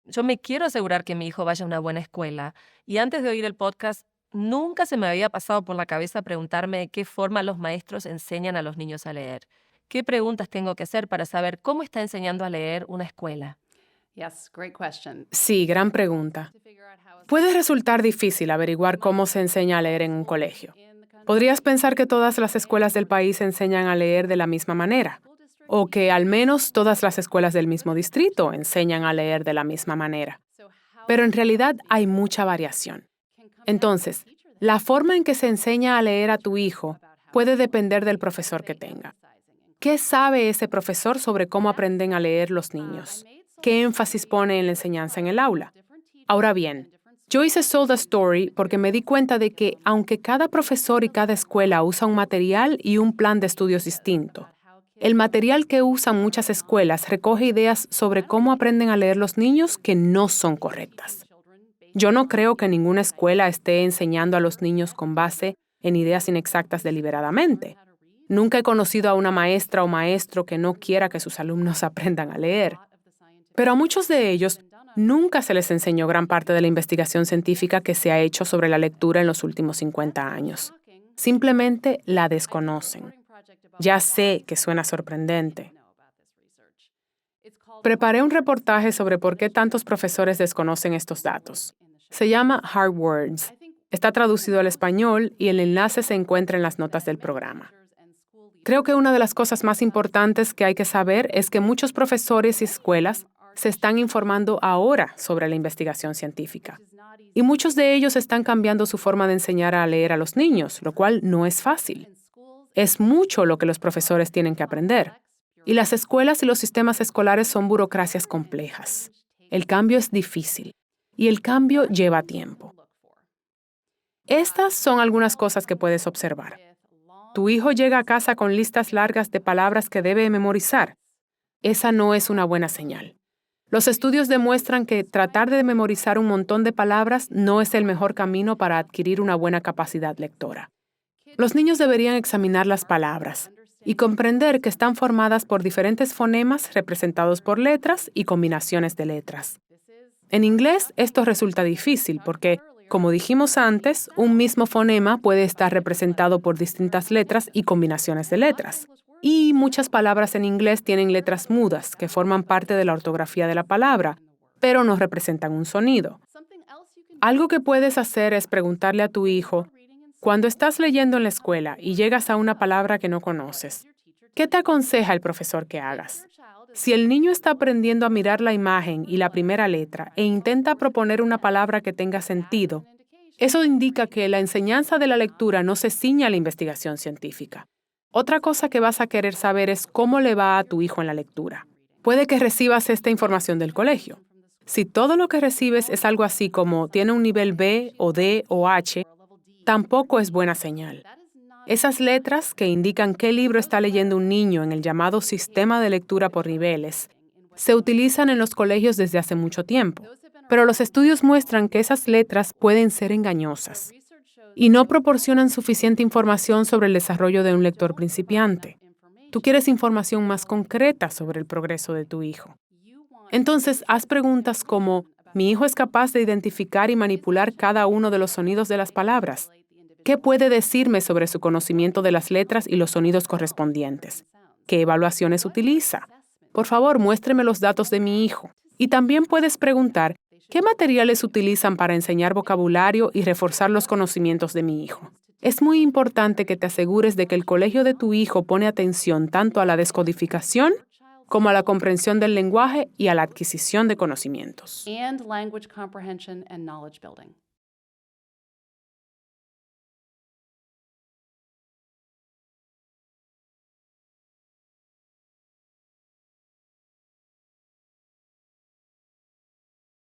Yo me quiero asegurar que mi hijo vaya a una buena escuela. Y antes de oír el podcast, nunca se me había pasado por la cabeza preguntarme de qué forma los maestros enseñan a los niños a leer. ¿Qué preguntas tengo que hacer para saber cómo está enseñando a leer una escuela? Sí, gran pregunta. Puede resultar difícil averiguar cómo se enseña a leer en un colegio. Podrías pensar que todas las escuelas del país enseñan a leer de la misma manera, o que al menos todas las escuelas del mismo distrito enseñan a leer de la misma manera. Pero en realidad hay mucha variación. Entonces, la forma en que se enseña a leer a tu hijo puede depender del profesor que tenga. ¿Qué sabe ese profesor sobre cómo aprenden a leer los niños? ¿Qué énfasis pone en la enseñanza en el aula? Ahora bien, yo hice Sold a Story porque me di cuenta de que, aunque cada profesor y cada escuela usa un material y un plan de estudios distinto, el material que usan muchas escuelas recoge ideas sobre cómo aprenden a leer los niños que no son correctas. Yo no creo que ninguna escuela esté enseñando a los niños con base en ideas inexactas deliberadamente. Nunca he conocido a una maestra o maestro que no quiera que sus alumnos aprendan a leer. Pero a muchos de ellos nunca se les enseñó gran parte de la investigación científica que se ha hecho sobre la lectura en los últimos 50 años. Simplemente la desconocen. Ya sé que suena sorprendente. Preparé un reportaje sobre por qué tantos profesores desconocen estos datos. Se llama Hard Words. Está traducido al español y el enlace se encuentra en las notas del programa. Creo que una de las cosas más importantes que hay que saber es que muchos profesores y escuelas se están informando ahora sobre la investigación científica. Y muchos de ellos están cambiando su forma de enseñar a leer a los niños, lo cual no es fácil. Es mucho lo que los profesores tienen que aprender. Y las escuelas y los sistemas escolares son burocracias complejas. El cambio es difícil. Y el cambio lleva tiempo. Estas son algunas cosas que puedes observar. Tu hijo llega a casa con listas largas de palabras que debe memorizar. Esa no es una buena señal. Los estudios demuestran que tratar de memorizar un montón de palabras no es el mejor camino para adquirir una buena capacidad lectora. Los niños deberían examinar las palabras y comprender que están formadas por diferentes fonemas representados por letras y combinaciones de letras. En inglés, esto resulta difícil porque, como dijimos antes, un mismo fonema puede estar representado por distintas letras y combinaciones de letras. Y muchas palabras en inglés tienen letras mudas que forman parte de la ortografía de la palabra, pero no representan un sonido. Algo que puedes hacer es preguntarle a tu hijo, cuando estás leyendo en la escuela y llegas a una palabra que no conoces, ¿qué te aconseja el profesor que hagas? Si el niño está aprendiendo a mirar la imagen y la primera letra e intenta proponer una palabra que tenga sentido, eso indica que la enseñanza de la lectura no se ciña a la investigación científica. Otra cosa que vas a querer saber es cómo le va a tu hijo en la lectura. Puede que recibas esta información del colegio. Si todo lo que recibes es algo así como tiene un nivel B o D o H, tampoco es buena señal. Esas letras que indican qué libro está leyendo un niño en el llamado sistema de lectura por niveles se utilizan en los colegios desde hace mucho tiempo, pero los estudios muestran que esas letras pueden ser engañosas y no proporcionan suficiente información sobre el desarrollo de un lector principiante. Tú quieres información más concreta sobre el progreso de tu hijo. Entonces, haz preguntas como, ¿mi hijo es capaz de identificar y manipular cada uno de los sonidos de las palabras? ¿Qué puede decirme sobre su conocimiento de las letras y los sonidos correspondientes? ¿Qué evaluaciones utiliza? Por favor, muéstreme los datos de mi hijo. Y también puedes preguntar, ¿qué materiales utilizan para enseñar vocabulario y reforzar los conocimientos de mi hijo? Es muy importante que te asegures de que el colegio de tu hijo pone atención tanto a la descodificación como a la comprensión del lenguaje y a la adquisición de conocimientos. And language comprehension and knowledge building.